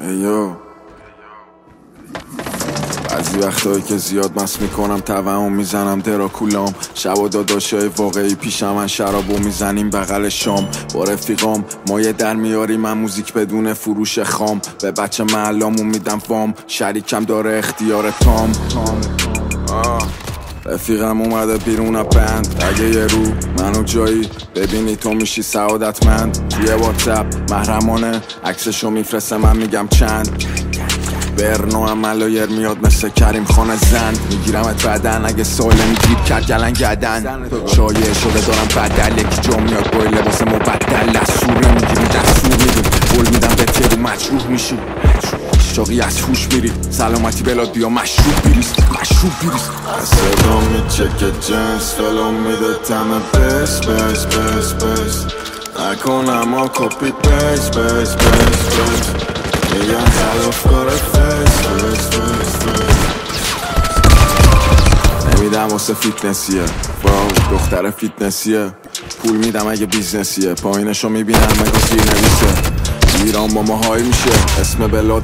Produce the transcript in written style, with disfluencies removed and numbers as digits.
ایو بعضی وقتایی که زیاد مست میکنم توهم میزنم دراکولام شب و داداشای واقعی پیشم من شرابو میزنیم بغل شام با رفیقام مایه در میاریم من موزیک بدون فروش خام به بچه محلامون میدم وام شریکم داره اختیار تام رفیقم اومده بیرون بند اگه یه رو منو جایی ببینی تو میشی سعادتمند توی واتساپ محرمانه عکسشو میفرسته من میگم چند برنو هم ملایر میاد مثل کریم خان زند میگیرمت بدن اگه سالم گیر کرد گلن گدن شایع شده دارم بدل یکی جا میاد با لباس مبدل دستور نمیگیری دستور میدیم قول میدم به تیرو مجروح میشی شاقی از هوش میری سلامتی بلاد بیا مشروب بیریز صدا میچکه جنس فلو میده تمه بس نکنم ها کپی بس میگن خلاف کار فیس نمیدم واسه فیتنسیه واو دختر فیتنسیه پول میدم اگه بیزنسیه پایینشو میبینم مگه زیر نویسه ایران با ما های میشه اسم بلاد